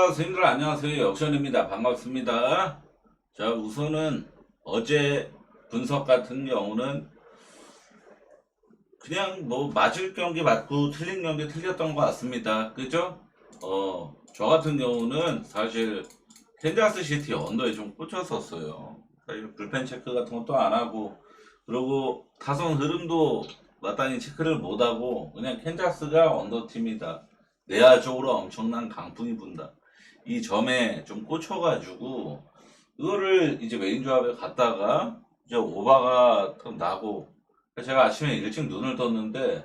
선생님들 안녕하세요. 역전입니다. 반갑습니다. 자, 우선은 어제 분석 같은 경우는 그냥 뭐 맞을 경기 맞고 틀린 경기 틀렸던 것 같습니다. 그죠? 저 같은 경우는 사실 캔자스 시티 언더에 좀 꽂혔었어요. 사실 불펜 체크 같은 것도 안 하고, 그리고 타선 흐름도 마땅히 체크를 못 하고 그냥 캔자스가 언더 팀이다. 내야적으로 엄청난 강풍이 분다. 이 점에 좀 꽂혀가지고 그거를 이제 메인 조합에 갔다가 이제 오바가 탁 나고, 제가 아침에 일찍 눈을 떴는데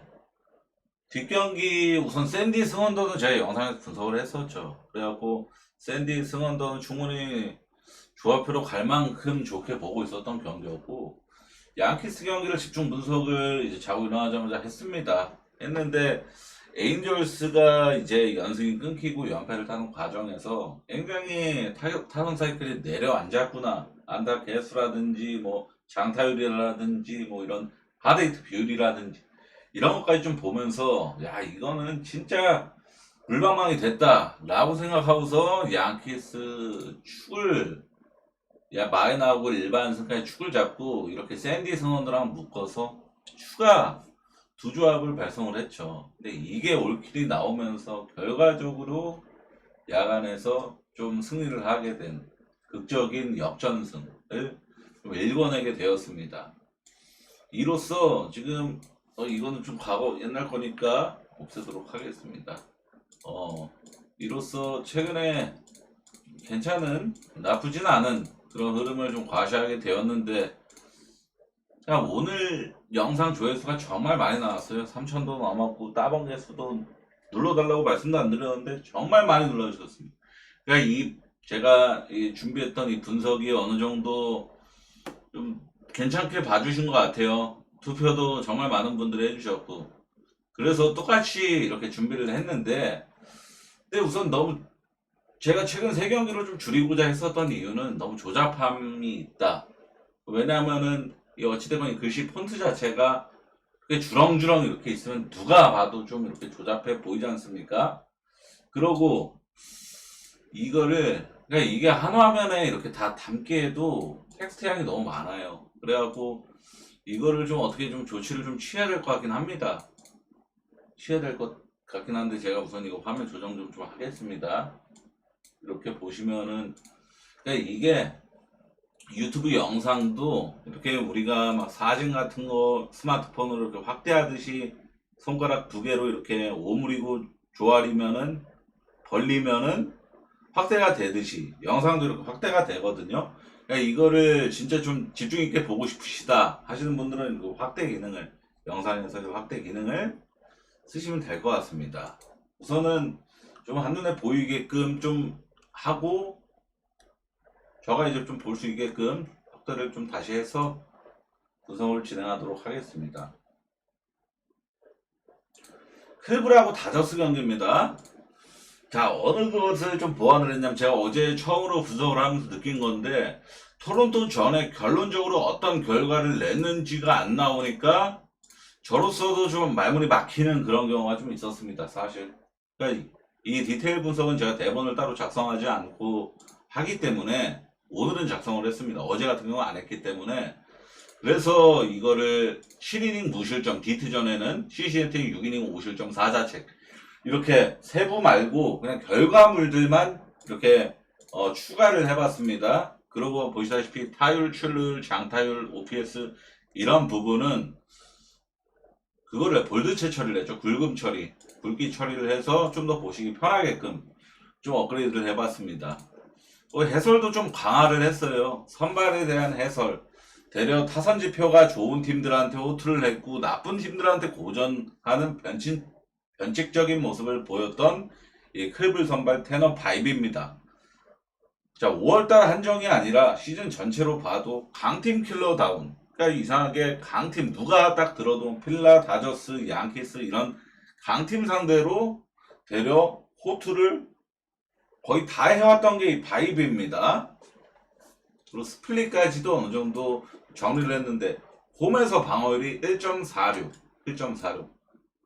뒷경기 우선 샌디 승원더는 제가 영상에서 분석을 했었죠. 그래갖고 샌디 승원더는 충분히 조합표로 갈 만큼 좋게 보고 있었던 경기였고, 양키스 경기를 집중 분석을 이제 자고 일어나자마자 했습니다. 했는데 에인절스가 이제 연승이 끊기고 연패를 타는 과정에서 굉장히 타선 사이클이 내려앉았구나. 안타 개수라든지 뭐 장타율이라든지 뭐 이런 하드히트 비율이라든지 이런 것까지 좀 보면서 야, 이거는 진짜 물방망이 됐다라고 생각하고서 양키스 축을, 야, 마이너하고 일반 승까지 축을 잡고 이렇게 샌디 승원이랑 묶어서 추가 두 조합을 발송을 했죠. 근데 이게 올킬이 나오면서 결과적으로 야간에서 좀 승리를 하게 된 극적인 역전승을 좀 일궈내게 되었습니다. 이로써 지금 이거는 좀 과거 옛날 거니까 없애도록 하겠습니다. 이로써 최근에 괜찮은, 나쁘진 않은 그런 흐름을 좀 과시하게 되었는데, 자, 오늘 영상 조회수가 정말 많이 나왔어요. 3,000도 넘었고 따봉 개수도 눌러달라고 말씀도 안 드렸는데 정말 많이 눌러주셨습니다. 그러니까 제가 준비했던 이 분석이 어느 정도 좀 괜찮게 봐주신 것 같아요. 투표도 정말 많은 분들이 해주셨고, 그래서 똑같이 이렇게 준비를 했는데, 근데 우선 너무 제가 최근 세 경기를 좀 줄이고자 했었던 이유는 너무 조잡함이 있다. 왜냐하면은 이 어찌되건 이 글씨 폰트 자체가 그게 주렁주렁 이렇게 있으면 누가 봐도 좀 이렇게 조잡해 보이지 않습니까? 그러고 이거를, 그러니까 이게 한 화면에 이렇게 다 담기에도 텍스트 양이 너무 많아요. 그래갖고 이거를 좀 어떻게 좀 조치를 좀 취해야 될 것 같긴 합니다. 취해야 될 것 같긴 한데 제가 우선 이거 화면 조정 좀 하겠습니다. 이렇게 보시면은, 그러니까 이게 유튜브 영상도 이렇게 우리가 막 사진 같은 거 스마트폰으로 이렇게 확대하듯이 손가락 두 개로 이렇게 오므리고 조아리면은, 벌리면은 확대가 되듯이 영상도 이렇게 확대가 되거든요. 그러니까 이거를 진짜 좀 집중 있게 보고 싶으시다 하시는 분들은 그 확대 기능을, 영상에서 이 확대 기능을 쓰시면 될 것 같습니다. 우선은 좀 한눈에 보이게끔 좀 하고, 저가 이제 좀 볼 수 있게끔 확대를 좀 다시 해서 구성을 진행하도록 하겠습니다. 클브라고 다저스 경기입니다. 자, 어느 것을 좀 보완을 했냐면, 제가 어제 처음으로 분석을 하면서 느낀 건데, 토론토 전에 결론적으로 어떤 결과를 냈는지가 안 나오니까 저로서도 좀 말문이 막히는 그런 경우가 좀 있었습니다, 사실. 그러니까 이 디테일 분석은 제가 대본을 따로 작성하지 않고 하기 때문에 오늘은 작성을 했습니다. 어제 같은 경우 안 했기 때문에. 그래서 이거를 7이닝 무실점, 디트전에는 CCNT 6이닝 5실점 4자책, 이렇게 세부 말고 그냥 결과물들만 이렇게 추가를 해봤습니다. 그리고 보시다시피 타율, 출루율, 장타율, OPS 이런 부분은 그거를 볼드체 처리를 했죠. 굵음 처리, 굵기 처리를 해서 좀 더 보시기 편하게끔 좀 업그레이드를 해봤습니다. 해설도 좀 강화를 했어요. 선발에 대한 해설. 대려 타선 지표가 좋은 팀들한테 호투를 했고 나쁜 팀들한테 고전하는 변칙적인 모습을 보였던 이 클블 선발 테너 바이브입니다. 자, 5월달 한정이 아니라 시즌 전체로 봐도 강팀 킬러다운. 그러니까 이상하게 강팀, 누가 딱 들어도 필라, 다저스, 양키스 이런 강팀 상대로 대려 호투를 거의 다 해왔던 게 이 바이브입니다. 그리고 스플릿까지도 어느 정도 정리를 했는데, 홈에서 방어율이 1.46,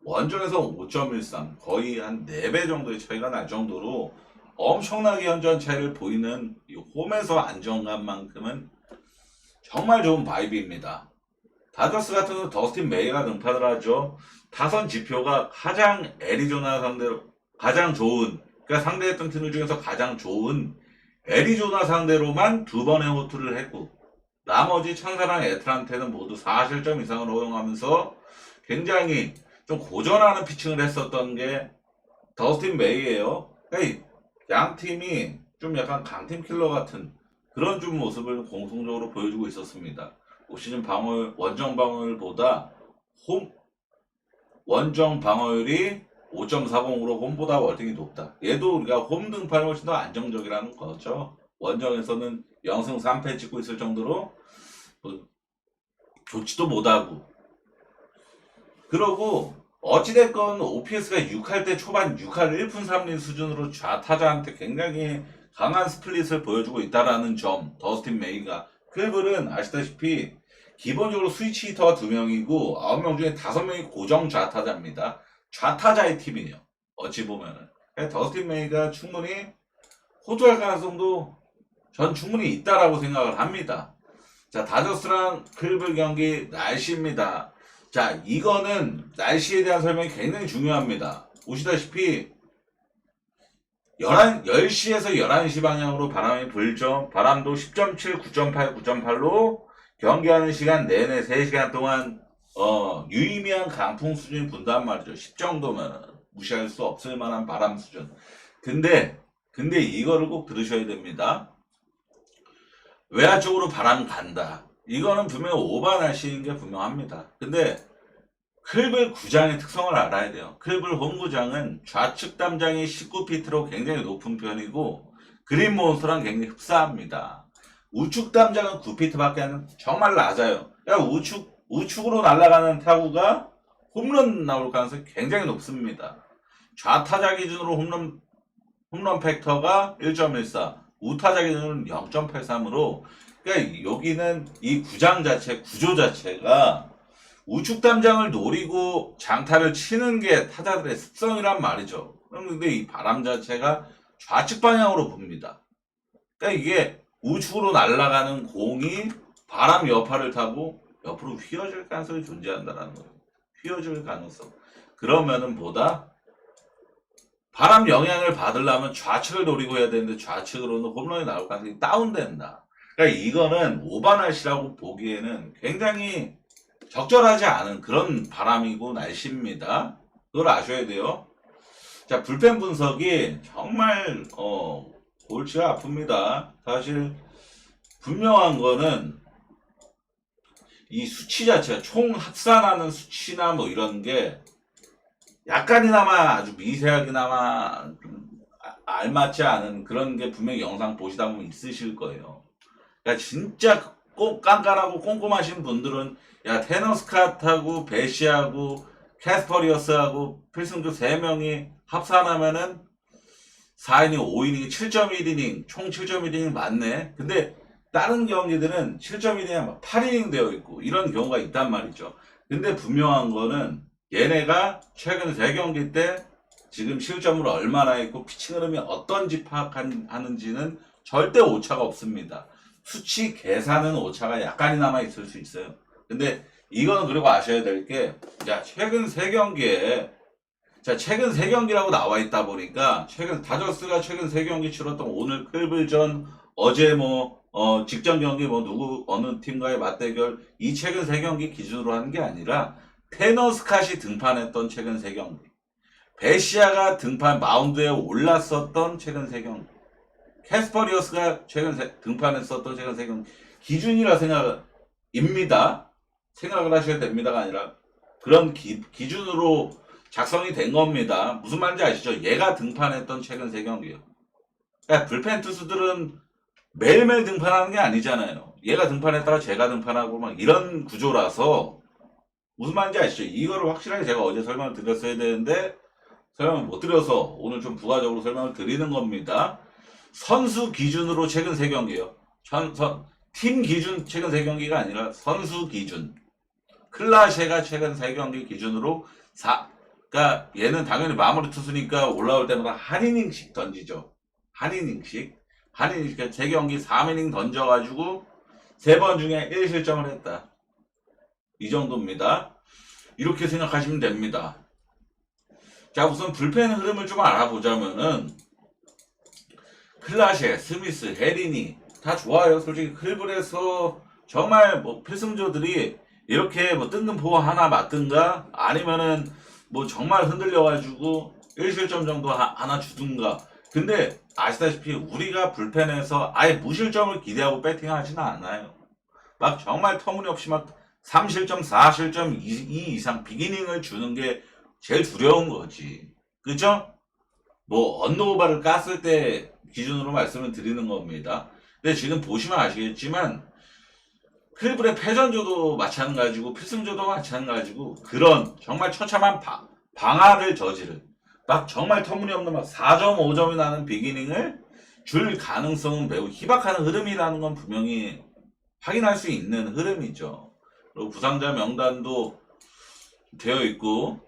원정에서 5.13, 거의 한 4배 정도의 차이가 날 정도로 엄청나게 현전차를 보이는 이 홈에서 안정감만큼은 정말 좋은 바이브입니다. 다저스 같은 경우 더스틴 메이가 등판을 하죠. 타선 지표가 가장 애리조나 상대로 가장 좋은, 그러니까 상대했던 팀들 중에서 가장 좋은 애리조나 상대로만 2번의 호투를 했고, 나머지 천사랑 애틀란테는 모두 4실점 이상을 허용하면서 굉장히 좀 고전하는 피칭을 했었던 게 더스틴 메이예요. 그러니까 양 팀이 좀 약간 강팀 킬러 같은 그런 좀 모습을 공통적으로 보여주고 있었습니다. 올 시즌 방어율, 원정 방어율보다 원정 방어율이 5.40으로 홈보다 월등히 높다. 얘도 우리가 홈 등판이 훨씬 더 안정적이라는 거죠. 원정에서는 0승 3패 찍고 있을 정도로 좋지도 못하고. 그러고 어찌됐건 OPS가 6할 때 초반 6할 1푼 3厘 수준으로 좌타자한테 굉장히 강한 스플릿을 보여주고 있다라는 점, 더스틴 메이가. 클블은 아시다시피 기본적으로 스위치 히터가 2명이고 9명 중에 5명이 고정 좌타자입니다. 좌타자의 팀이에요. 어찌 보면은. 더스틴 메이가 충분히 호투할 가능성도 전 충분히 있다라고 생각을 합니다. 자, 다저스랑 클블 경기 날씨입니다. 자, 이거는 날씨에 대한 설명이 굉장히 중요합니다. 보시다시피 10시에서 11시 방향으로 바람이 불죠. 바람도 10.7, 9.8, 9.8로 경기하는 시간 내내 3시간 동안 유의미한 강풍 수준이 분단 말이죠. 10 정도면 무시할 수 없을 만한 바람 수준. 근데 이거를 꼭 들으셔야 됩니다. 외야 쪽으로 바람 간다. 이거는 분명히 오바 날씨인 게 분명합니다. 근데 클블 구장의 특성을 알아야 돼요. 클블 홈구장은 좌측 담장이 19피트로 굉장히 높은 편이고 그린 몬스터랑 굉장히 흡사합니다. 우측 담장은 9피트밖에 안 돼요. 정말 낮아요. 그러니까 우측으로 날아가는 타구가 홈런 나올 가능성이 굉장히 높습니다. 좌타자 기준으로 홈런 팩터가 1.14, 우타자 기준으로는 0.83으로 그러니까 여기는 이 구장 자체, 구조 자체가 우측 담장을 노리고 장타를 치는 게 타자들의 습성이란 말이죠. 그런데 이 바람 자체가 좌측 방향으로 붑니다. 그러니까 이게 우측으로 날아가는 공이 바람 여파를 타고 옆으로 휘어질 가능성이 존재한다는 거예요. 휘어질 가능성. 그러면은 보다 바람 영향을 받으려면 좌측을 노리고 해야 되는데 좌측으로는 홈런이 나올 가능성이 다운된다. 그러니까 이거는 오바 날씨라고 보기에는 굉장히 적절하지 않은 그런 바람이고 날씨입니다. 그걸 아셔야 돼요. 자, 불펜 분석이 정말 골치가 아픕니다. 사실 분명한 거는 이 수치 자체가 총 합산하는 수치나 뭐 이런 게 약간이나마 아주 미세하게나마 좀 알맞지 않은 그런 게 분명히 영상 보시다 보면 있으실 거예요. 그러니까 진짜 꼭 깐깐하고 꼼꼼하신 분들은 야 테너스캇하고 베시하고 캐스퍼리어스하고 필승조 3명이 합산하면은 4이닝, 5이닝이 7.1이닝, 총 7.1이닝 맞네. 근데 다른 경기들은 7.1이닝 8이닝 되어 있고 이런 경우가 있단 말이죠. 근데 분명한 거는 얘네가 최근 3경기 때 지금 실점을 얼마나 했고 피칭 흐름이 어떤지 파악하는지는 절대 오차가 없습니다. 수치 계산은 오차가 약간이나마 있을 수 있어요. 근데 이거는 그리고 아셔야 될 게, 자, 최근 3경기에, 자, 최근 3경기라고 나와 있다 보니까, 다저스가 최근 3경기 치렀던 오늘 클블전, 어제 직전 경기 어느 팀과의 맞대결, 이 최근 3경기 기준으로 하는 게 아니라, 테너스캇이 등판했던 최근 3경기, 베시아가 마운드에 올랐었던 최근 3경기, 캐스퍼리어스가 등판했었던 최근 3경기, 기준이라 생각입니다. 생각을 하셔야 됩니다가 아니라 그런 기준으로 작성이 된 겁니다. 무슨 말인지 아시죠? 얘가 등판했던 최근 3경기요. 그러니까 불펜 투수들은 매일매일 등판하는 게 아니잖아요. 얘가 등판했다가 제가 등판하고 막 이런 구조라서 무슨 말인지 아시죠? 이거를 확실하게 제가 어제 설명을 드렸어야 되는데 설명을 못 드려서 오늘 좀 부가적으로 설명을 드리는 겁니다. 선수 기준으로 최근 3경기요. 팀 기준 최근 3경기가 아니라 선수 기준. 클라셰가 최근 3경기 기준으로 그러니까 얘는 당연히 마무리 투수니까 올라올 때마다 한 이닝씩 던지죠. 한이닝씩 3경기 3이닝 던져가지고 3번 중에 1실점을 했다. 이 정도입니다. 이렇게 생각하시면 됩니다. 자, 우선 불펜 흐름을 좀 알아보자면은 클라셰, 스미스, 헤리니 다 좋아요. 솔직히 클브에서 정말 뭐 필승조들이 이렇게 뭐 뜬금 포 하나 맞든가 아니면은 뭐 정말 흔들려가지고 1실점 정도 하나 주든가. 근데 아시다시피 우리가 불펜에서 아예 무실점을 기대하고 배팅하지는 않아요. 막 정말 터무니없이 막 3실점, 4실점 이상 비기닝을 주는 게 제일 두려운 거지. 그죠? 뭐 언노바를 깠을 때 기준으로 말씀을 드리는 겁니다. 근데 지금 보시면 아시겠지만 클브의 패전조도 마찬가지고 필승조도 마찬가지고 그런 정말 처참한 방아를 저지를 막 정말 터무니없는 막 4.5점이 나는 비기닝을 줄 가능성은 매우 희박한 흐름이라는 건 분명히 확인할 수 있는 흐름이죠. 그리고 부상자 명단도 되어 있고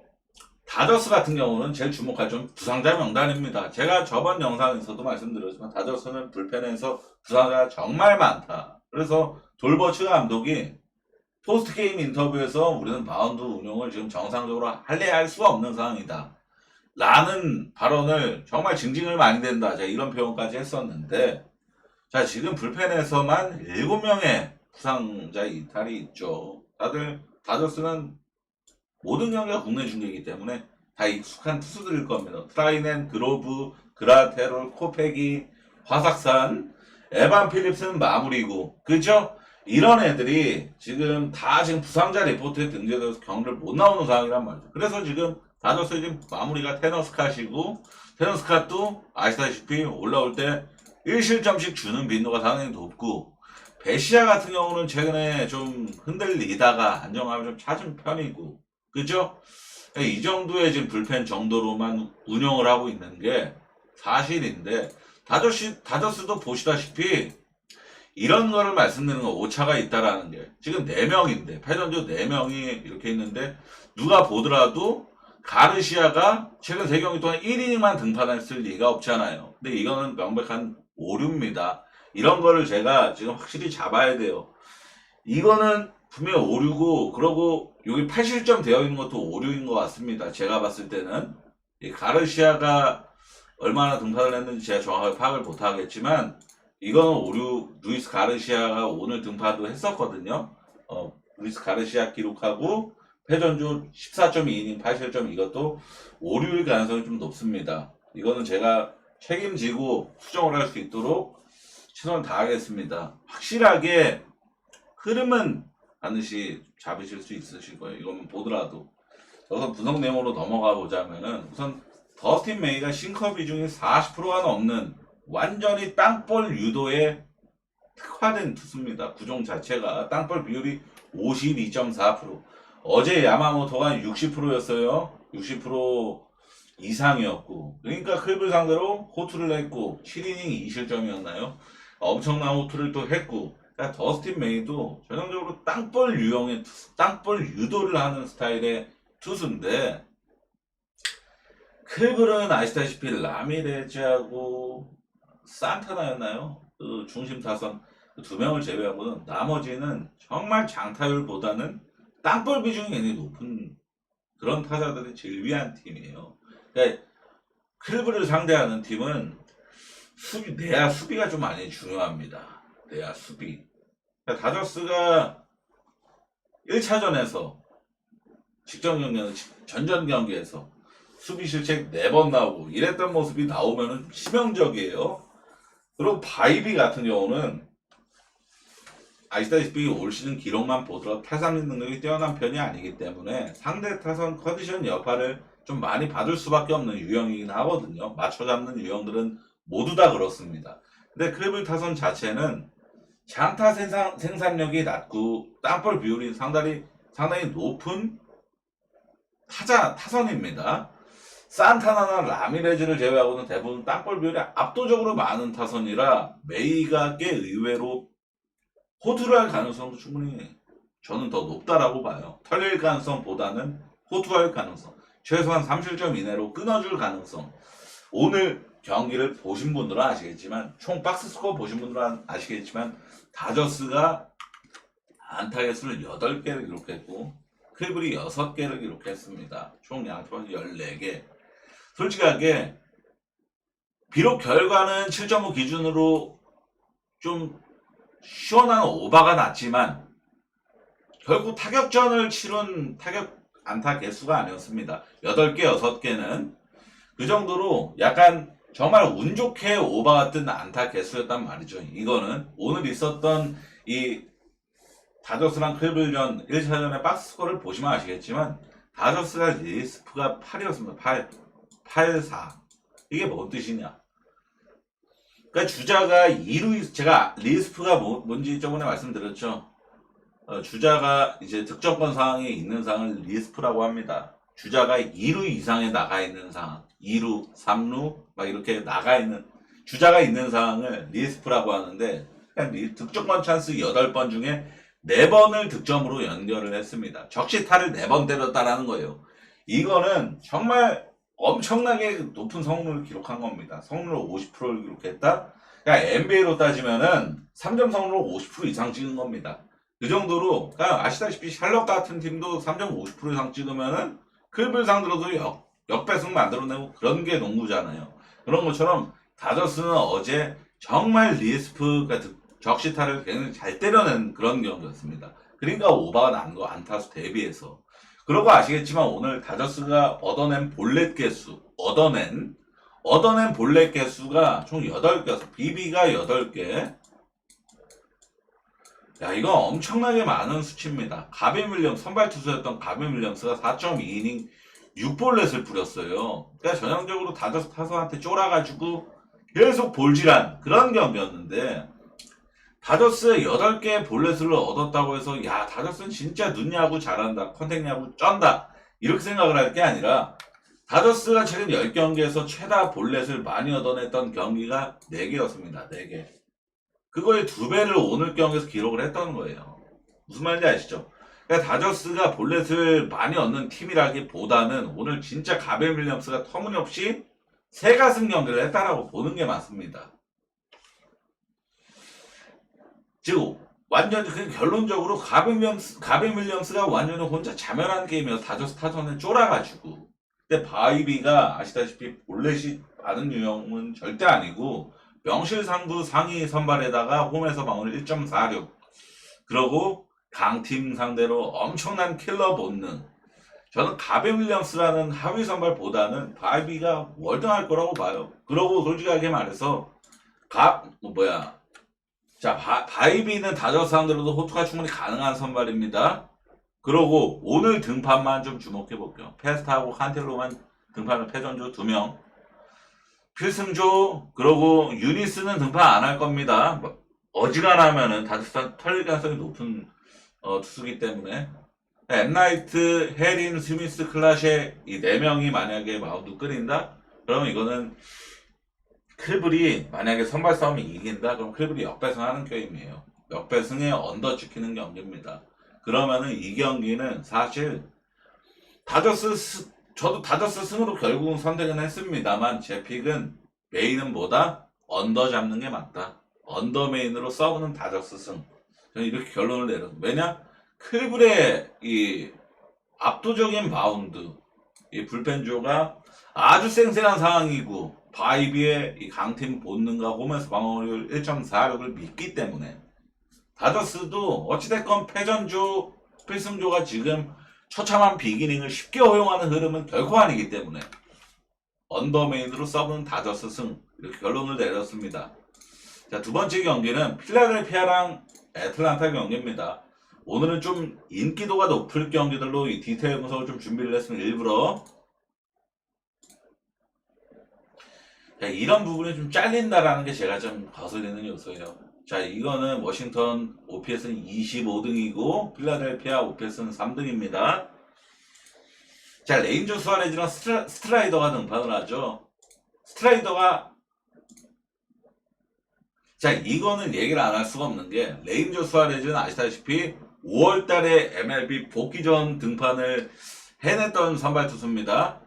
다저스 같은 경우는 제일 주목할 점 부상자 명단입니다. 제가 저번 영상에서도 말씀드렸지만 다저스는 불펜에서 부상자가 정말 많다. 그래서 돌버츠 감독이 포스트게임 인터뷰에서 우리는 마운드 운용을 지금 정상적으로 할래야 할 수가 없는 상황이다. 라는 발언을 정말 징징을 많이 댄다. 제가 이런 표현까지 했었는데 자, 지금 불펜에서만 7명의 부상자 이탈이 있죠. 다들 다저스는 모든 경기가 국내 중계이기 때문에 다 익숙한 투수들일 겁니다. 트라이넨, 그로브, 그라테롤, 코페기, 화삭산, 에반 필립스는 마무리고, 그죠? 이런 애들이 지금 다 지금 부상자 리포트에 등재돼서 경기를 못 나오는 상황이란 말이죠. 그래서 지금 다저스 지금 마무리가 테너스캇이고, 테너스캇도 아시다시피 올라올 때 1실점씩 주는 빈도가 상당히 높고, 베시아 같은 경우는 최근에 좀 흔들리다가 안정감을 좀 찾은 편이고, 그죠? 이 정도의 지금 불펜 정도로만 운영을 하고 있는 게 사실인데, 다저스도 보시다시피 이런 거를 말씀드리는 거 오차가 있다라는 게 지금 4명인데, 패전조 4명이 이렇게 있는데, 누가 보더라도 가르시아가 최근 3경기 동안 1이닝만 등판했을 리가 없잖아요. 근데 이거는 명백한 오류입니다. 이런 거를 제가 지금 확실히 잡아야 돼요. 이거는 분명히 오류고, 그러고 여기 8실점 되어 있는 것도 오류인 것 같습니다. 제가 봤을 때는 이 가르시아가 얼마나 등판을 했는지 제가 정확하게 파악을 못하겠지만 이거는 오류. 루이스 가르시아가 오늘 등판도 했었거든요. 루이스 가르시아 기록하고 패전주 14.2이닝 8실점 이것도 오류일 가능성이 좀 높습니다. 이거는 제가 책임지고 수정을 할 수 있도록 최선을 다하겠습니다. 확실하게 흐름은 반드시 잡으실 수 있으실 거예요. 이거는 보더라도. 여기서 분석 내용으로 넘어가 보자면은 우선 더스틴 메이가 싱커 비중이 40%가 넘는 완전히 땅볼 유도에 특화된 투수입니다. 구종 자체가 땅볼 비율이 52.4%. 어제 야마모토가 60%였어요. 60% 이상이었고. 그러니까 클블 상대로 호투를 했고 7이닝 2실점이었나요? 엄청난 호투를 또 했고. 그러니까 더스틴 메이도 전형적으로 땅볼 유형의 투수, 땅볼 유도를 하는 스타일의 투수인데 클블은 아시다시피 라미레즈하고 산타나였나요? 그 중심 타선 그 2명을 제외하고는 나머지는 정말 장타율보다는 땅볼 비중이 굉장히 높은 그런 타자들이 즐비한 팀이에요. 그러니까 클블을 상대하는 팀은 내야 수비가 좀 많이 중요합니다. 내야 수비. 그러니까 다저스가 1차전에서 직전 경기는 전전 경기에서 수비 실책 4번 나오고 이랬던 모습이 나오면은 치명적이에요. 그리고 바이비 같은 경우는 아시다시피 올 시즌 기록만 보더라도 타선 능력이 뛰어난 편이 아니기 때문에 상대 타선 컨디션 여파를 좀 많이 받을 수밖에 없는 유형이긴 하거든요. 맞춰 잡는 유형들은 모두 다 그렇습니다. 근데 클블 타선 자체는 장타 생산력이 낮고 땅볼 비율이 상당히 높은 타선입니다. 산타나나 라미레즈를 제외하고는 대부분 땅볼 비율이 압도적으로 많은 타선이라 메이가 꽤 의외로 호투를 할 가능성도 충분히 저는 더 높다라고 봐요. 털릴 가능성보다는 호투할 가능성, 최소한 3실점 이내로 끊어줄 가능성. 오늘 경기를 보신 분들은 아시겠지만, 총 박스 스코어 보신 분들은 아시겠지만, 다저스가 안타 개수를 8개를 기록했고, 클블이 6개를 기록했습니다. 총 양팀 14개. 솔직하게, 비록 결과는 7.5 기준으로 좀 시원한 오바가 났지만, 결국 타격전을 치른 타격 안타 개수가 아니었습니다. 8개, 6개는 그 정도로 약간 정말 운 좋게 오바 같은 안타 개수였단 말이죠. 이거는 오늘 있었던 이 다저스랑 클블전 1차전의 박스스코어를 보시면 아시겠지만 다저스가 리스프가 8이었습니다. 8, 4. 이게 뭔 뜻이냐? 그러니까 주자가 2루, 제가 리스프가 뭔지 저번에 말씀드렸죠. 주자가 이제 득점권 상황에 있는 상황을 리스프라고 합니다. 주자가 2루 이상에 나가 있는 상황, 2루, 3루 막 이렇게 나가 있는 주자가 있는 상황을 리스프라고 하는데, 득점권 찬스 8번 중에 4번을 득점으로 연결을 했습니다. 적시타를 4번 때렸다라는 거예요. 이거는 정말 엄청나게 높은 성능을 기록한 겁니다. 성능을 50%를 기록했다? 그러니까 NBA로 따지면은 3점 성능을 50% 이상 찍은 겁니다. 그 정도로, 그러니까 아시다시피 샬럿 같은 팀도 3점 50% 이상 찍으면은 클블 상대로도 역배승 만들어내고 그런 게 농구잖아요. 그런 것처럼 다저스는 어제 정말 리스프가 적시타를 굉장히 잘 때려낸 그런 경기였습니다. 그러니까 오바가 난 거, 안타수 대비해서. 그러고 아시겠지만 오늘 다저스가 얻어낸 볼넷 개수, 얻어낸 볼넷 개수가 총 8개였어. BB가 8개. 야, 이거 엄청나게 많은 수치입니다. 가빈 윌리엄스, 선발 투수였던 가빈 윌리엄스가 4.2이닝 6볼넷을 뿌렸어요. 그러니까 전형적으로 다저스 타선한테 쫄아가지고 계속 볼질한 그런 경기였는데, 다저스 8개의 볼넷을 얻었다고 해서 야, 다저스는 진짜 눈야구 잘한다, 컨택야구 쩐다 이렇게 생각을 할 게 아니라, 다저스가 최근 10경기에서 최다 볼넷을 많이 얻어냈던 경기가 4개였습니다. 4개. 그거의 2배를 오늘 경기에서 기록을 했던 거예요. 무슨 말인지 아시죠? 그러니까 다저스가 볼넷을 많이 얻는 팀이라기보다는 오늘 진짜 가빈 윌리엄스가 터무니없이 새가슴 경기를 했다라고 보는 게 맞습니다. 즉 완전히 결론적으로 가빈 윌리엄스가 완전히 혼자 자멸하는 게임이어서 다저스 타선에 쫄아가지고. 근데 바이비가 아시다시피 볼넷이 많은 유형은 절대 아니고 명실상부 상위 선발에다가 홈에서 방어를 1.46, 그러고 강팀 상대로 엄청난 킬러 본능. 저는 가빈 윌리엄스라는 하위 선발보다는 바이비가 월등할 거라고 봐요. 그러고 솔직하게 말해서 바이비는 다저스 상대로도 호투가 충분히 가능한 선발입니다. 그러고 오늘 등판만 좀 주목해 볼게요. 페스타하고 칸텔로만 등판을, 패전조 2명. 필승조, 그러고 유니스는 등판 안 할 겁니다. 어지간하면은 다저스 털릴 가능성이 높은 투수기 때문에. 엠나이트, 헤린, 스미스, 클라셰 이 4명이 만약에 마운드 끓인다? 그러면 이거는 클블이 만약에 선발 싸움이 이긴다? 그럼 클블이 역배승하는 게임이에요. 역배승에 언더 지키는 경기입니다. 그러면은 이 경기는 사실 저도 다저스 승으로 결국은 선택은 했습니다만, 제 픽은 메인은 뭐다? 언더 잡는 게 맞다. 언더 메인으로 싸우는 다저스 승. 저는 이렇게 결론을 내렸어요. 왜냐? 클블의 이 압도적인 바운드, 이 불펜조가 아주 쌩쌩한 상황이고, 바이비의 이 강팀 본능과 홈에서 방어율 1.46을 믿기 때문에, 다저스도 어찌됐건 패전조, 필승조가 지금 처참한 비기닝을 쉽게 허용하는 흐름은 결코 아니기 때문에 언더메인으로 써보는 다저스 승, 이렇게 결론을 내렸습니다. 자, 두 번째 경기는 필라델피아랑 애틀란타 경기입니다. 오늘은 좀 인기도가 높을 경기들로 이 디테일 분석을 좀 준비를 했습니다. 일부러. 자, 이런 부분이 좀 잘린다라는 게 제가 좀 거슬리는 요소예요. 자, 이거는 워싱턴 OPS는 25등이고 필라델피아 OPS는 3등입니다. 자, 레인저 수아레즈랑 스트라이더가 등판을 하죠. 스트라이더가, 자, 이거는 얘기를 안 할 수가 없는 게, 레인저 수아레즈는 아시다시피 5월달에 MLB 복귀전 등판을 해냈던 선발 투수입니다.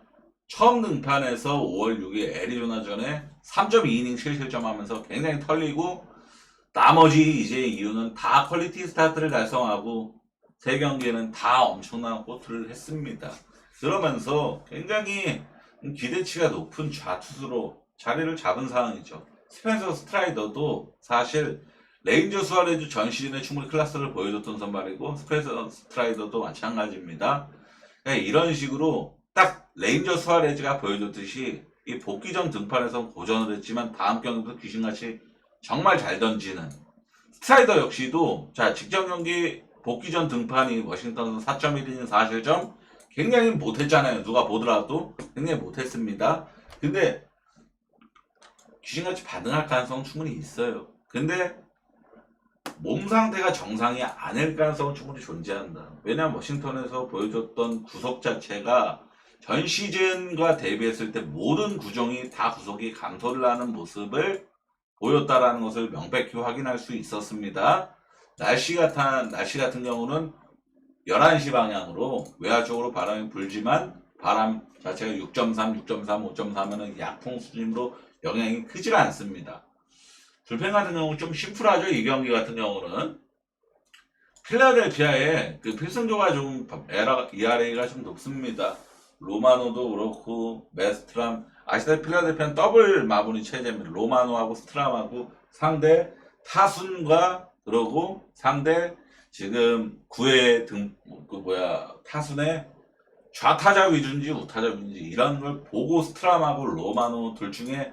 처음 등판해서 5월 6일 애리조나전에 3.2이닝 실점하면서 굉장히 털리고, 나머지 이제 이유는 다 퀄리티 스타트를 달성하고 3경기에는 다 엄청난 호투를 했습니다. 그러면서 굉장히 기대치가 높은 좌투수로 자리를 잡은 상황이죠. 스펜서 스트라이더도 사실 레인저 수아레즈 전 시즌에 충분히 클래스를 보여줬던 선발이고, 스펜서 스트라이더도 마찬가지입니다. 그러니까 이런 식으로 딱 레인저 수아레즈가 보여줬듯이 이 복귀전 등판에서 고전을 했지만 다음 경기도 귀신같이 정말 잘 던지는 스트라이더 역시도, 자, 직전 경기 복귀전 등판이 워싱턴 4.1이닝 4실점 굉장히 못했잖아요. 누가 보더라도 굉장히 못했습니다. 근데 귀신같이 반응할 가능성은 충분히 있어요. 근데 몸 상태가 정상이 아닐 가능성은 충분히 존재한다. 왜냐하면 워싱턴에서 보여줬던 구속 자체가 전 시즌과 대비했을 때 모든 구종이 다 구속이 감소를 하는 모습을 보였다라는 것을 명백히 확인할 수 있었습니다. 날씨 같은 경우는 11시 방향으로 외야 쪽으로 바람이 불지만 바람 자체가 6.3, 6.3, 5.3은 약풍 수준으로 영향이 크지가 않습니다. 불펜 같은 경우는 좀 심플하죠. 이 경기 같은 경우는 필라델피아의 그 필승조가 좀 ERA가 좀 높습니다. 로마노도 그렇고 메스트람, 아시다시피 필라델피아는 더블 마무리 체제입니다. 로마노하고 스트람하고 상대 타순과 그러고 상대 지금 9회 타순의 좌타자 위주인지 우타자 위주인지 이런 걸 보고 스트람하고 로마노 둘 중에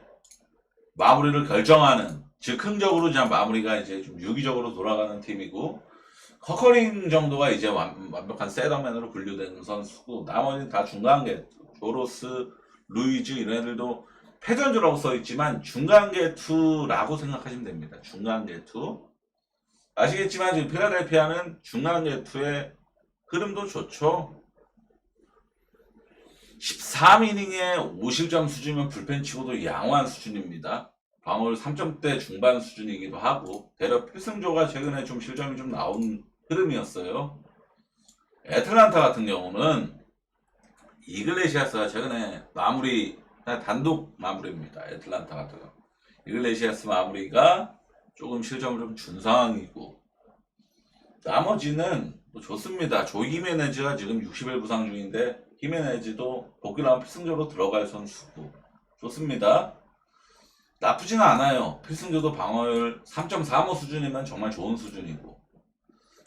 마무리를 결정하는, 즉흥적으로 그냥 마무리가 이제 좀 유기적으로 돌아가는 팀이고, 커커링 정도가 이제 완벽한 세더맨으로 분류되는 선수고, 나머지는 다 중간계, 조로스, 루이즈 이런 애들도 패전주라고 써있지만 중간계 투라고 생각하시면 됩니다. 중간계 투. 아시겠지만 지금 필라델피아는 중간계 투의 흐름도 좋죠. 13이닝에 5실점 수준이면 불펜 치고도 양호한 수준입니다. 방어율 3점대 중반 수준이기도 하고, 대략 필승조가 최근에 좀 실점이 좀 나온 흐름이었어요. 애틀란타 같은 경우는 이글레시아스가 최근에 마무리, 단독 마무리입니다. 애틀란타 같은 경우 이글레시아스 마무리가 조금 실점을 좀 준 상황이고, 나머지는 뭐 좋습니다. 조 히메네즈가 지금 60일 부상 중인데 히메네즈도 복귀를 하면 필승조로 들어갈 선수고 좋습니다. 나쁘지는 않아요. 필승조도 방어율 3.35 수준이면 정말 좋은 수준이고,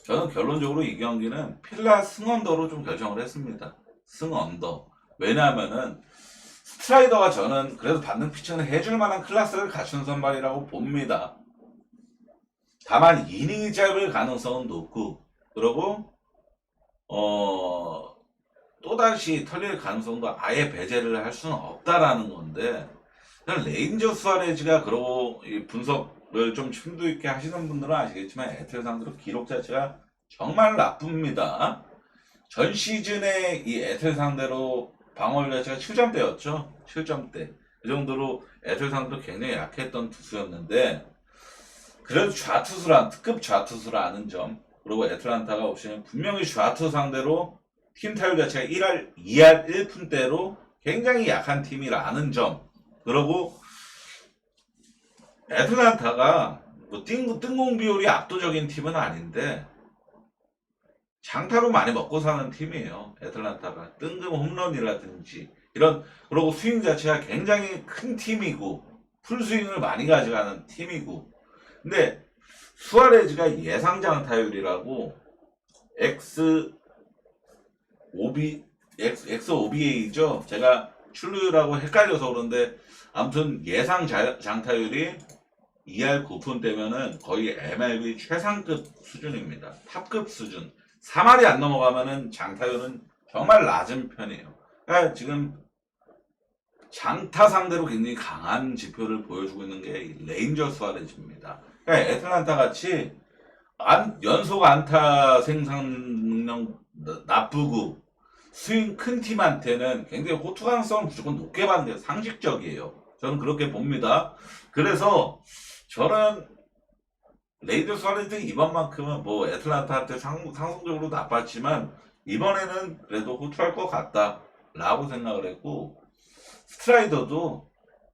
저는 결론적으로 이 경기는 필라 승언더로 좀 결정을 했습니다. 승언더. 왜냐하면은 스트라이더가 저는 그래도 받는 피처는 해줄 만한 클래스를 갖춘 선발이라고 봅니다. 다만 이닝이 짧을 가능성은 높고, 그리고 또다시 털릴 가능성도 아예 배제를 할 수는 없다라는 건데, 레인저 수아레즈가 그러고 이 분석을 좀 심도 있게 하시는 분들은 아시겠지만 에틀 상대로 기록 자체가 정말 나쁩니다. 전 시즌에 이 에틀 상대로 방어율 자체가 7점대였죠. 7점대. 그 정도로 에틀 상대로 굉장히 약했던 투수였는데, 그래도 특급 좌투수라는 점, 그리고 애틀란타가 옵션은 분명히 좌투 상대로 팀 타율 자체가 2할 1푼대로 굉장히 약한 팀이라는 점, 그리고 애틀란타가 뭐 뜬공 비율이 압도적인 팀은 아닌데 장타로 많이 먹고 사는 팀이에요. 애틀란타가 뜬금 홈런이라든지 이런, 그리고 스윙 자체가 굉장히 큰 팀이고 풀스윙을 많이 가져가는 팀이고, 근데 수아레즈가 예상 장타율이라고 XOBA죠. 제가 출루율하고 헷갈려서 그런데 아무튼 예상 장타율이 2할 9푼대면은 거의 MLB 최상급 수준입니다. 탑급 수준. 3할이 안 넘어가면은 장타율은 정말 낮은 편이에요. 그러니까 지금 장타 상대로 굉장히 강한 지표를 보여주고 있는 게 레인저 수아레즈입니다. 그러니까 애틀란타 같이 연속 안타 생산 능력 나쁘고 스윙 큰 팀한테는 굉장히 호투 가능성을 무조건 높게 받는 게 상식적이에요. 저는 그렇게 봅니다. 그래서 저는 레이저 수아레즈 이번만큼은 뭐 애틀란타한테 상승적으로 나빴지만 이번에는 그래도 호투할 것 같다라고 생각을 했고, 스트라이더도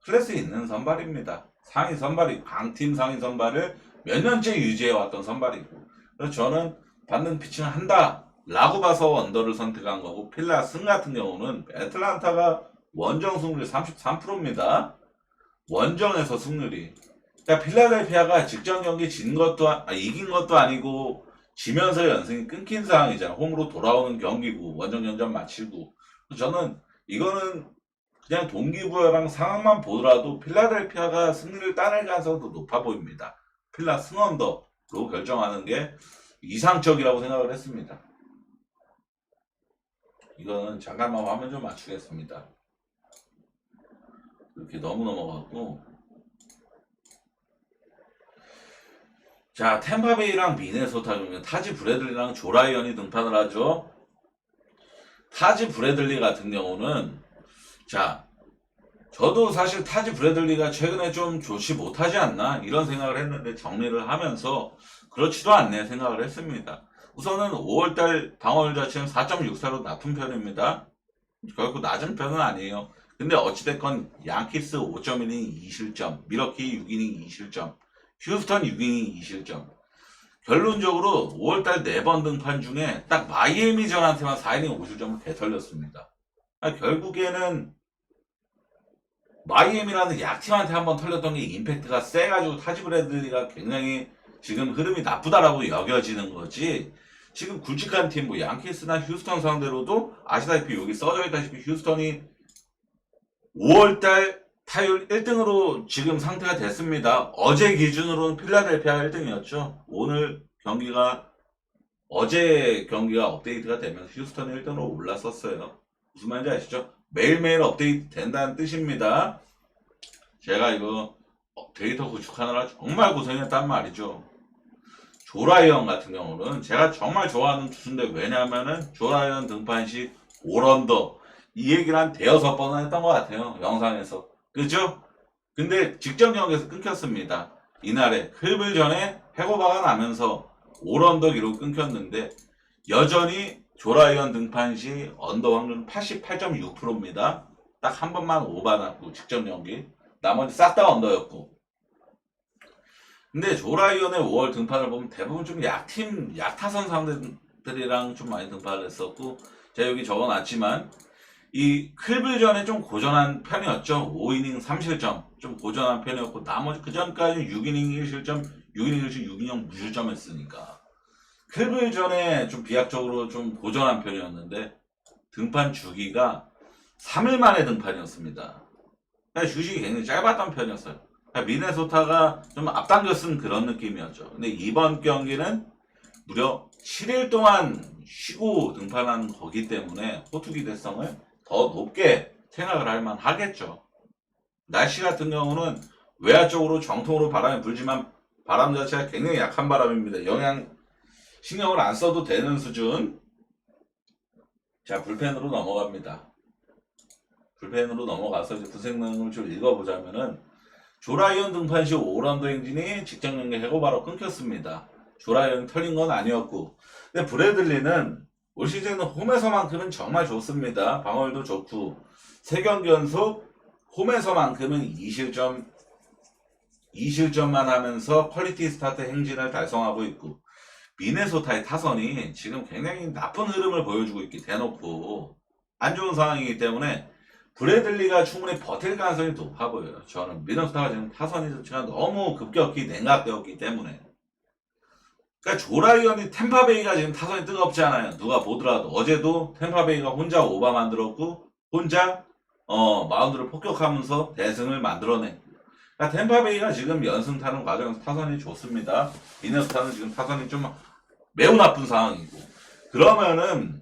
클래스 있는 선발입니다. 상위 선발이 강팀 상위 선발을 몇 년째 유지해왔던 선발이고, 그래서 저는 받는 피칭을 한다 라고 봐서 언더를 선택한 거고, 필라 승 같은 경우는 애틀란타가 원정 승률이 33%입니다. 원정에서 승률이. 그러니까 필라델피아가 직전 경기 이긴 것도 아니고 지면서 연승이 끊긴 상황이잖아. 홈으로 돌아오는 경기고 원정 연전 마치고. 저는 이거는 그냥 동기부여랑 상황만 보더라도 필라델피아가 승리를 따낼 가능성도 높아 보입니다. 필라 승언더로 결정하는 게 이상적이라고 생각을 했습니다. 이거는 잠깐만 화면 좀 맞추겠습니다. 이렇게 너무 넘어갔고, 자, 템파베이랑 미네소타 중에 타지 브래들리랑 조라이언이 등판을 하죠. 타지 브래들리 같은 경우는, 자, 저도 사실 타지 브래들리가 최근에 좀 좋지 못하지 않나 이런 생각을 했는데, 정리를 하면서 그렇지도 않네 생각을 했습니다. 우선은 5월달 방어율 자체는 4.64로 낮은 편입니다. 결국 낮은 편은 아니에요. 근데 어찌됐건 양키스 5.1이닝 2실점, 미러키 6이닝 2실점, 휴스턴 6이닝 2실점. 결론적으로 5월달 4번 등판 중에 딱 마이애미전한테만 4이닝 5실점을 되털렸습니다. 결국에는 마이애미라는 약팀한테 한번 털렸던 게 임팩트가 세가지고 타지 브래들리가 굉장히 지금 흐름이 나쁘다라고 여겨지는 거지. 지금 굵직한 팀, 뭐 양키스나 휴스턴 상대로도 아시다시피 여기 써져 있다시피 휴스턴이 5월달 타율 1등으로 지금 상태가 됐습니다. 어제 기준으로는 필라델피아가 1등이었죠. 오늘 경기가, 어제 경기가 업데이트가 되면서 휴스턴이 1등으로 올랐었어요. 무슨 말인지 아시죠? 매일매일 업데이트 된다는 뜻입니다. 제가 이거 데이터 구축하느라 정말 고생했단 말이죠. 조라이언 같은 경우는 제가 정말 좋아하는 투수인데, 왜냐하면은 조라이언 등판 시 5런더 이 얘기를 한 대여섯 번은 했던 것 같아요. 영상에서. 그죠? 근데 직전 경기에서 끊겼습니다. 이날에 클블 전에 해고바가 나면서 5런더 기록 끊겼는데, 여전히 조라이언 등판 시 언더 확률은 88.6%입니다. 딱 한 번만 오바났고 직전 경기. 나머지 싹 다 언더였고. 근데 조라이언의 5월 등판을 보면 대부분 좀 약타선 상대들이랑 좀 많이 등판을 했었고, 제가 여기 적어놨지만, 이 클블전에 좀 고전한 편이었죠. 5이닝 3실점 좀 고전한 편이었고, 나머지 그 전까지 6이닝 1실점, 6이닝 1실점, 6이닝 무실점 했으니까 클블전에 좀 비약적으로 좀 고전한 편이었는데, 등판 주기가 3일 만에 등판이었습니다. 주식이 굉장히 짧았던 편이었어요. 미네소타가 좀 앞당겨 쓴 그런 느낌이었죠. 근데 이번 경기는 무려 7일 동안 쉬고 등판한 거기 때문에 호투 기대성을 더 높게 생각을 할 만하겠죠. 날씨 같은 경우는 외야 쪽으로 정통으로 바람이 불지만 바람 자체가 굉장히 약한 바람입니다. 신경을 안 써도 되는 수준. 자, 불펜으로 넘어갑니다. 불펜으로 넘어가서 이제 부생능을 좀 읽어보자면은, 조라이언 등판 시 5런더 행진이 직전 경기 해고바로 끊겼습니다. 조라이언이 털린 건 아니었고, 근데 브래들리는 올 시즌은 홈에서만큼은 정말 좋습니다. 방어율도 좋고, 3경기 연속 홈에서만큼은 2실점만 하면서 퀄리티 스타트 행진을 달성하고 있고, 미네소타의 타선이 지금 굉장히 나쁜 흐름을 보여주고 있기 대놓고 안 좋은 상황이기 때문에 브래들리가 충분히 버틸 가능성이 높아 보여요. 저는 미네소타가 지금 타선이 자체가 너무 급격히 냉각되었기 때문에. 그러니까 조라이언이 템파베이가 지금 타선이 뜨겁지 않아요. 누가 보더라도. 어제도 템파베이가 혼자 오바 만들었고, 혼자 마운드를 폭격하면서 대승을 만들어낸. 그러니까 템파베이가 지금 연승 타는 과정에서 타선이 좋습니다. 미네소타는 지금 타선이 좀 매우 나쁜 상황이고. 그러면은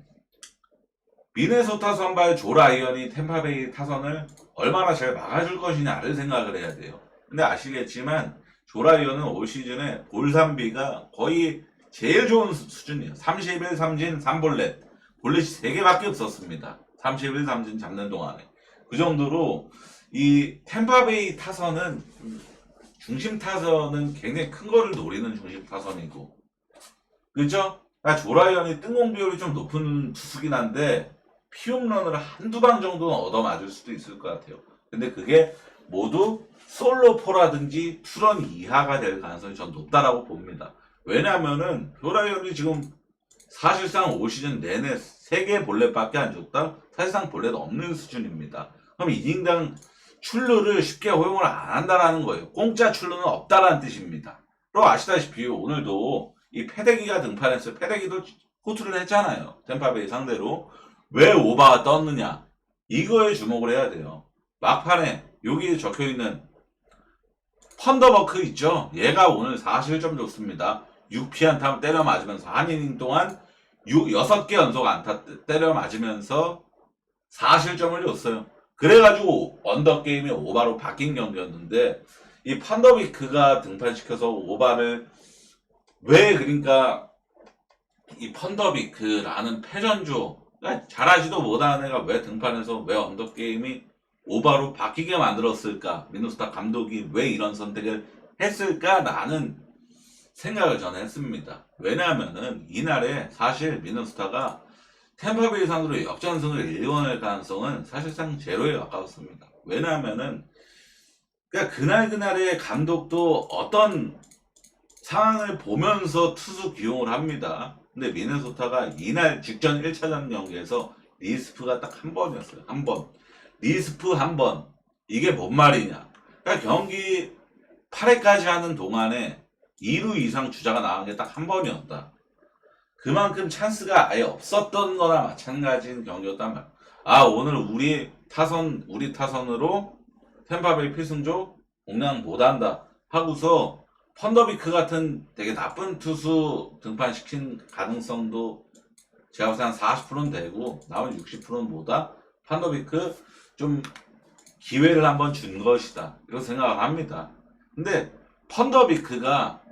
미네소타 선발 조라이언이 템파베이 타선을 얼마나 잘 막아줄 것이냐를 생각을 해야 돼요. 근데 아시겠지만 조라이언은 올 시즌에 볼삼비가 거의 제일 좋은 수준이에요. 31 삼진 3볼넷. 볼넷이 3개밖에 없었습니다. 31 삼진 잡는 동안에. 그 정도로 이 템파베이 타선은, 중심 타선은 굉장히 큰 거를 노리는 중심 타선이고, 그죠? 조라이언이 뜬공 비율이 좀 높은 투수긴 한데 피홈런을 한두 방 정도는 얻어맞을 수도 있을 것 같아요. 근데 그게 모두 솔로4라든지 투런 이하가 될 가능성이 전 높다라고 봅니다. 왜냐하면은 효라이언이 지금 사실상 올 시즌 내내 3개 볼넷밖에 안 줬다? 사실상 볼넷 없는 수준입니다. 그럼 이닝당 출루를 쉽게 허용을 안 한다라는 거예요. 공짜 출루는 없다라는 뜻입니다. 그리고 아시다시피 오늘도 이 패대기가 등판했어요. 패대기도 호투를 했잖아요. 템파베이 상대로. 왜 오바가 떴느냐? 이거에 주목을 해야 돼요. 막판에 여기 적혀있는 펀더버크 있죠? 얘가 오늘 4실점 줬습니다. 6피안타 때려 맞으면서 한 이닝 동안 6개 연속 안타 때려 맞으면서 4실점을 줬어요. 그래가지고 언더게임이 오바로 바뀐 경기였는데 이 펀더비크가 등판시켜서 오바를 왜 그러니까 이 펀더비크라는 패전주 그러니까 잘하지도 못하는 애가 왜 등판해서 왜 언더게임이 오바로 바뀌게 만들었을까? 미네소타 감독이 왜 이런 선택을 했을까라는 생각을 저는 했습니다. 왜냐하면은 이날에 사실 미네소타가 템파베이 상으로 역전승을 일궈낼 가능성은 사실상 제로에 가까웠습니다. 왜냐하면은 그러니까 그날의 감독도 어떤 상황을 보면서 투수 기용을 합니다. 근데 미네소타가 이날 직전 1차전 경기에서 리스프가 딱 한 번이었어요. 한 번. 리스프 한 번. 이게 뭔 말이냐. 그러니까 경기 8회까지 하는 동안에 2루 이상 주자가 나간 게 딱 한 번이었다. 그만큼 찬스가 아예 없었던 거나 마찬가지인 경기였단 말이야. 아, 오늘 우리 타선으로 템파베이 필승조 공략 못한다 하고서 펀더비크 같은 되게 나쁜 투수 등판시킨 가능성도 제가 볼 때 한 40%는 되고 나머지 60%는 뭐다? 펀더비크 좀 기회를 한번 준 것이다. 이렇게 생각을 합니다. 근데 펀더비크가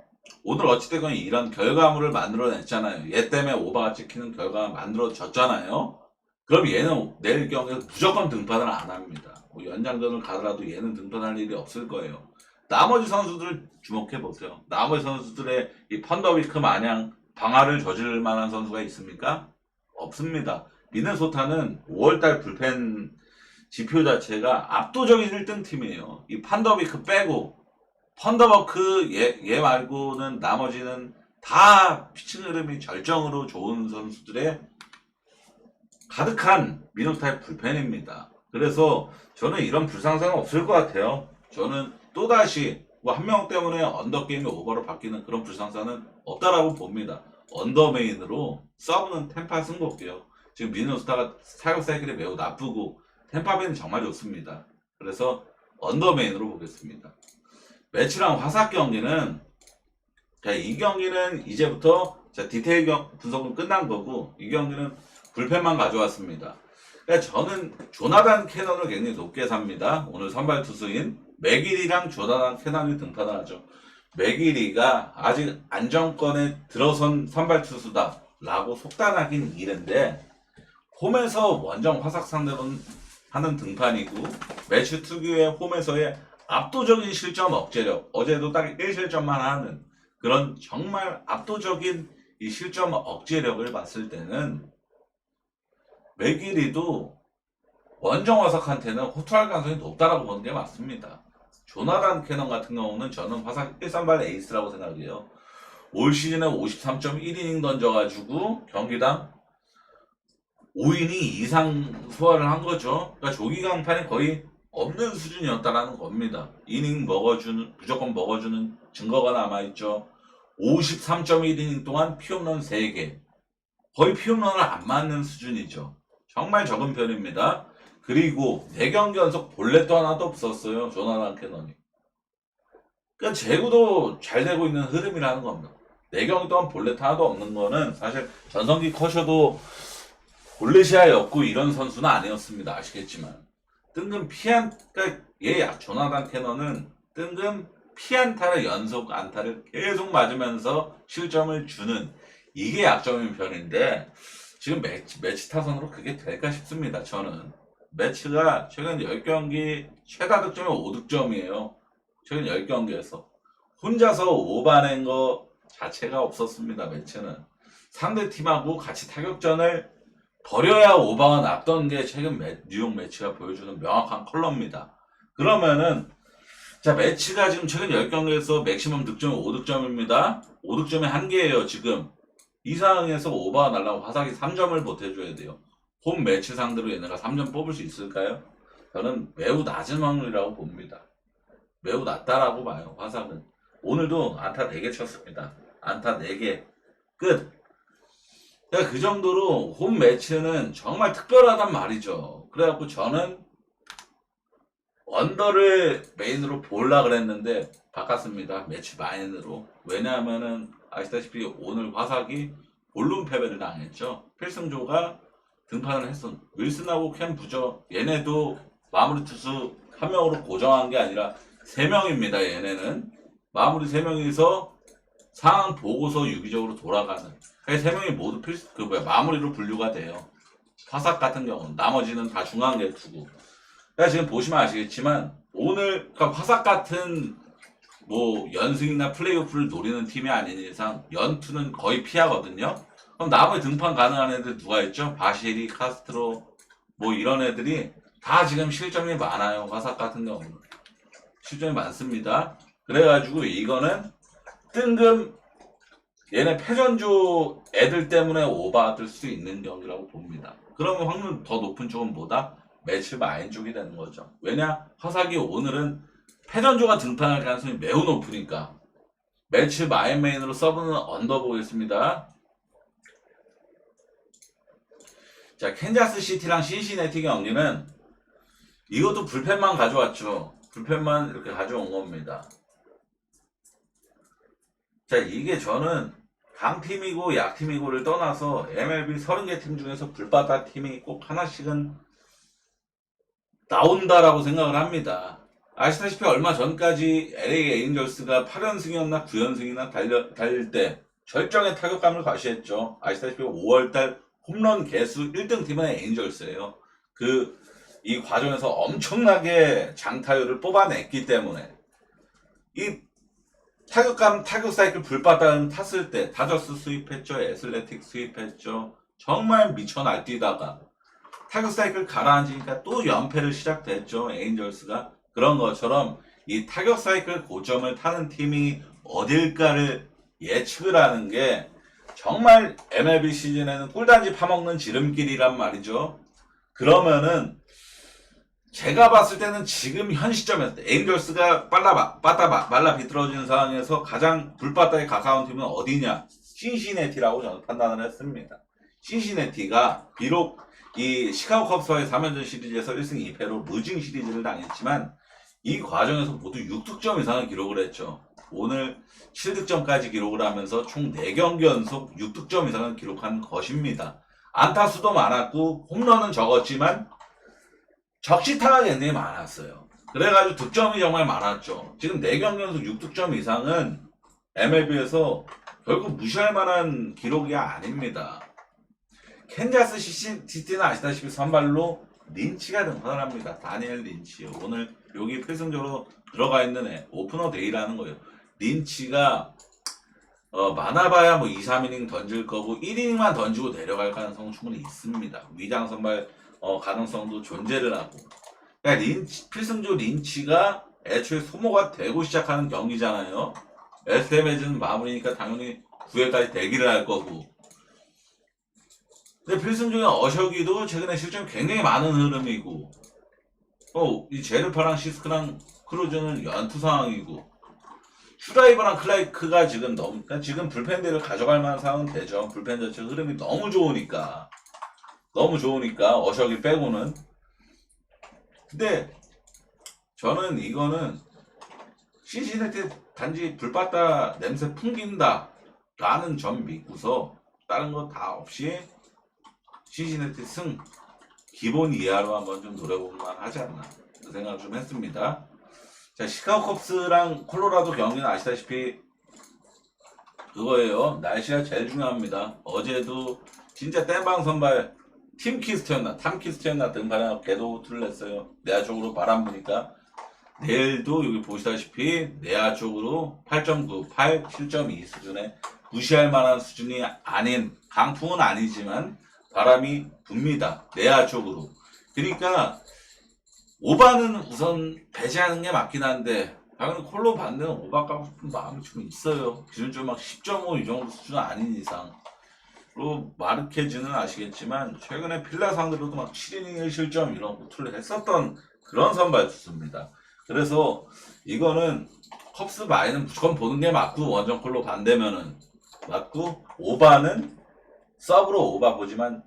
오늘 어찌됐건 이런 결과물을 만들어냈잖아요. 얘 때문에 오바가 찍히는 결과가 만들어졌잖아요. 그럼 얘는 내일 경기에서 무조건 등판을 안 합니다. 뭐 연장전을 가더라도 얘는 등판할 일이 없을 거예요. 나머지 선수들 주목해보세요. 나머지 선수들의 이 펀더위크 마냥 방아를 저질 만한 선수가 있습니까? 없습니다. 미네소타는 5월달 불펜 지표 자체가 압도적인 1등 팀이에요. 이 펀더위크 빼고 펀더버크 얘 말고는 나머지는 다 피칭 흐름이 절정으로 좋은 선수들의 가득한 미네소타의 불펜입니다. 그래서 저는 이런 불상사는 없을 것 같아요. 저는 또다시 뭐 한 명 때문에 언더게임이 오버로 바뀌는 그런 불상사는 없다라고 봅니다. 언더메인으로 서브는 템파 승복이에요. 지금 미네소타가 타격 사이클이 매우 나쁘고 템파베이는 정말 좋습니다. 그래서 언더메인으로 보겠습니다. 매치랑 화삭 경기는 이 경기는 이제부터 디테일 분석은 끝난 거고 이 경기는 불펜만 가져왔습니다. 그러니까 저는 조나단 캐넌을 굉장히 높게 삽니다. 오늘 선발 투수인 맥기리랑 조나단 캐넌이 등판을 하죠. 맥기리가 아직 안정권에 들어선 선발 투수다 라고 속단하긴 이른데 홈에서 원정 화삭 상대로는 하는 등판이고 매치 특유의 홈에서의 압도적인 실점 억제력 어제도 딱 1실점만 하는 그런 정말 압도적인 이 실점 억제력을 봤을 때는 맥기리도 원정 화삭한테는 호투할 가능성이 높다라고 보는 게 맞습니다. 조나단 캐넌 같은 경우는 저는 화삭 1선발 에이스라고 생각해요. 올 시즌에 53.1이닝 던져가지고 경기당 5이닝 이상 소화를 한 거죠. 그러니까 조기 강판이 거의 없는 수준이었다라는 겁니다. 이닝 무조건 먹어주는 증거가 남아있죠. 53.1이닝 동안 피홈런 3개. 거의 피홈런을 안 맞는 수준이죠. 정말 적은 편입니다. 그리고 4경기 연속 볼넷도 하나도 없었어요. 조나단 캐넌이. 그러니까 제구도 잘 되고 있는 흐름이라는 겁니다. 4경기 동안 볼넷 하나도 없는 거는 사실 전성기 커셔도 볼넷이었고 이런 선수는 아니었습니다. 아시겠지만. 뜬금 그러니까 조나단 캐넌은 뜬금 피안타를 연속 안타를 계속 맞으면서 실점을 주는 이게 약점인 편인데 지금 매치 타선으로 그게 될까 싶습니다. 저는 매치가 최근 10경기 최다 득점이 5득점이에요. 최근 10경기에서 혼자서 오바낸 거 자체가 없었습니다. 매치는 상대 팀하고 같이 타격전을 벌여야 오바가 났던 게 최근 뉴욕 매치가 보여주는 명확한 컬러입니다. 그러면은 자, 매치가 지금 최근 10경기에서 맥시멈 득점이 5득점입니다. 5득점이 한계예요, 지금. 이 상황에서 오버가 날라고 화삭이 3점을 보태줘야 돼요. 홈 매치 상대로 얘네가 3점 뽑을 수 있을까요? 저는 매우 낮은 확률이라고 봅니다. 매우 낮다라고 봐요, 화삭은. 오늘도 안타 4개 쳤습니다. 안타 4개. 끝. 그러니까 그 정도로 홈 매치는 정말 특별하단 말이죠. 그래갖고 저는 언더를 메인으로 볼라 그랬는데 바꿨습니다. 매치 마인으로. 왜냐하면은 아시다시피 오늘 화삭이 볼룸 패배를 당했죠. 필승조가 등판을 했어. 윌슨하고 캠 부저 얘네도 마무리 투수 한 명으로 고정한 게 아니라 3명입니다. 얘네는 마무리 3명이서 상황 보고서 유기적으로 돌아가는. 3명이 모두 마무리로 분류가 돼요. 화삭 같은 경우는 나머지는 다 중앙 개투고. 그러니까 지금 보시면 아시겠지만 오늘 그러니까 화삭 같은 뭐 연승이나 플레이오프를 노리는 팀이 아닌 이상 연투는 거의 피하거든요. 그럼 나머지 등판 가능한 애들 누가 있죠? 바시리, 카스트로 뭐 이런 애들이 다 지금 실점이 많아요. 화삭 같은 경우는 실점이 많습니다. 그래가지고 이거는 뜬금 얘네 패전조 애들 때문에 오버될 수 있는 경기라고 봅니다. 그러면 확률 더 높은 쪽은 뭐다? 매치 마인 쪽이 되는 거죠. 왜냐? 화삭이 오늘은 패전조가 등판할 가능성이 매우 높으니까 매치 마인 메인으로 서브는 언더 보겠습니다. 자, 캔자스 시티랑 신시내티 경기는 이것도 불펜만 가져왔죠. 불펜만 이렇게 가져온 겁니다. 자, 이게 저는 강팀이고 약팀이고를 떠나서 MLB 30개 팀 중에서 불바다 팀이 꼭 하나씩은 나온다라고 생각을 합니다. 아시다시피 얼마 전까지 LA 에인절스가 8연승이었나 9연승이나 달릴 때 절정의 타격감을 과시했죠. 아시다시피 5월달 홈런 개수 1등 팀은 에인절스예요. 이 과정에서 엄청나게 장타율을 뽑아냈기 때문에 이 타격 사이클 불바다는 탔을 때 다저스 수입했죠. 애슬레틱 수입했죠. 정말 미쳐 날뛰다가 타격 사이클 가라앉으니까 또 연패를 시작됐죠. 에인절스가. 그런 것처럼 이 타격 사이클 고점을 타는 팀이 어딜까를 예측을 하는 게 정말 MLB 시즌에는 꿀단지 파먹는 지름길이란 말이죠. 그러면은 제가 봤을 때는 지금 현 시점에서 에인절스가 말라 비틀어지는 상황에서 가장 불바다에 가까운 팀은 어디냐? 신시내티라고 저는 판단을 했습니다. 신시내티가 비록 이 시카고 컵스와의 3연전 시리즈에서 1승 2패로 루징 시리즈를 당했지만 이 과정에서 모두 6득점 이상을 기록을 했죠. 오늘 7득점까지 기록을 하면서 총 4경기 연속 6득점 이상을 기록한 것입니다. 안타수도 많았고 홈런은 적었지만 적시타가 굉장히 많았어요. 그래가지고 득점이 정말 많았죠. 지금 4경기 연속 6득점 이상은 MLB에서 결국 무시할 만한 기록이 아닙니다. 캔자스 시티는 아시다시피 선발로 린치가 등판을 합니다. 다니엘 린치요. 오늘 여기 필승적으로 들어가 있는 애 오프너 데이라는 거예요. 린치가 많아봐야 뭐 2, 3이닝 던질 거고 1이닝만 던지고 내려갈 가능성은 충분히 있습니다. 위장 선발 가능성도 존재를 하고. 그러니까 필승조 린치가 애초에 소모가 되고 시작하는 경기잖아요. 에스테메즈는 마무리니까 당연히 9회까지 대기를 할 거고. 근데 필승조의 어셔기도 최근에 실점이 굉장히 많은 흐름이고, 이 제르파랑 시스크랑 크루즈는 연투 상황이고, 슈라이버랑 클라이크가 지금 그러니까 지금 불펜대를 가져갈 만한 상황은 되죠. 불펜 자체 흐름이 너무 좋으니까 어셔기 빼고는. 근데 저는 이거는 시시네티 단지 불바다 냄새 풍긴다 라는 점 믿고서 다른 거 다 없이 시시네티 승 기본 이하로 한번 좀 노려볼만 하지 않나 그 생각을 좀 했습니다. 자, 시카고 컵스랑 콜로라도 경기는 아시다시피 그거예요. 날씨가 제일 중요합니다. 어제도 진짜 땜방 선발 탐키스트였나 등판해서 궤도 투를 했어요. 내야 쪽으로 바람 부니까. 내일도 여기 보시다시피 내야 쪽으로 8.9, 8, 7.2 수준의 무시할 만한 수준이 아닌, 강풍은 아니지만 바람이 붑니다. 내야 쪽으로. 그러니까 오바는 우선 배제하는 게 맞긴 한데 당연히 콜로 받는 오바 가고 싶은 마음이 좀 있어요. 기준점 막 10.5 이 정도 수준 아닌 이상. 그리고 마르케즈는 아시겠지만 최근에 필라 상대로도 막 7이닝 1실점 이런 호투를 했었던 그런 선발 투수입니다. 그래서 이거는 컵스 바이는 무조건 보는 게 맞고 원정 콜로 반대면은 맞고 오바는 서브로 오바 보지만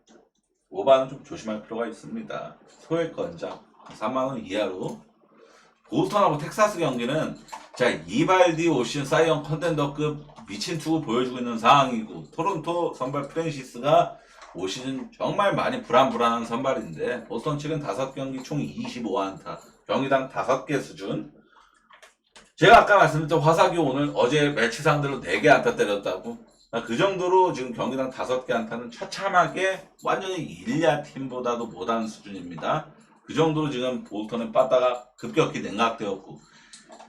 오바는 좀 조심할 필요가 있습니다. 소액권장 3만원 이하로. 보스턴하고 텍사스 경기는 자 이발디 오신 사이언 컨텐더급 미친 투구 보여주고 있는 상황이고 토론토 선발 프랜시스가 올 시즌 정말 많이 불안불안한 선발인데 보스턴 측은 5경기 총 25안타 경기당 5개 수준. 제가 아까 말씀드렸던 화사기 오늘 어제 매치 상대로 4개 안타 때렸다고. 그 정도로 지금 경기당 5개 안타는 처참하게 완전히 일야 팀보다도 못한 수준입니다. 그 정도로 지금 보스턴의 빠따가 급격히 냉각되었고,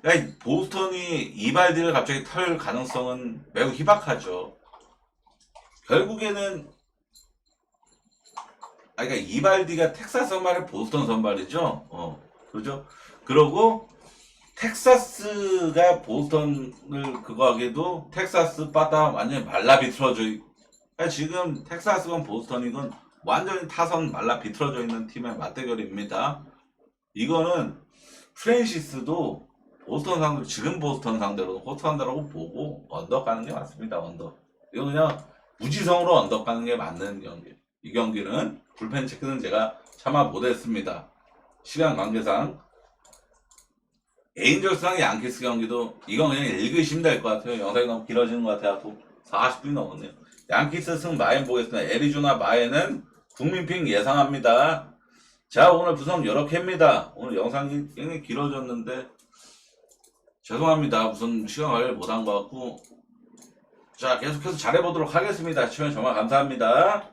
그러니까 보스턴이 이발디를 갑자기 털 가능성은 매우 희박하죠. 결국에는 그러니까 이발디가 텍사스 선발의 보스턴 선발이죠. 그렇죠. 그러고 텍사스가 보스턴을 그거 하기에도 텍사스 빠따 완전히 말라 비틀어져 그러니까 지금 텍사스건 보스턴이건 완전히 타선 말라 비틀어져 있는 팀의 맞대결입니다. 이거는 프랜시스도 보스턴 상대로 지금 보스턴 상대로 호투한다라고 보고 언덕 가는 게 맞습니다. 언덕. 이거 그냥 무지성으로 언덕 가는 게 맞는 경기. 이 경기는 불펜 체크는 제가 참아 못했습니다. 시간 관계상. 에인절스랑 양키스 경기도 이건 그냥 읽으시면 될 것 같아요. 영상이 너무 길어지는 것 같아요. 또 40분이 넘었네요. 양키스 승 마인 보겠습니다. 애리조나 마인은 국민픽 예상합니다. 자, 오늘 구성 이렇게입니다. 오늘 영상이 굉장히 길어졌는데 죄송합니다. 우선 시간 관리를 못한 것 같고 자, 계속해서 잘해보도록 하겠습니다. 시청해 정말 감사합니다.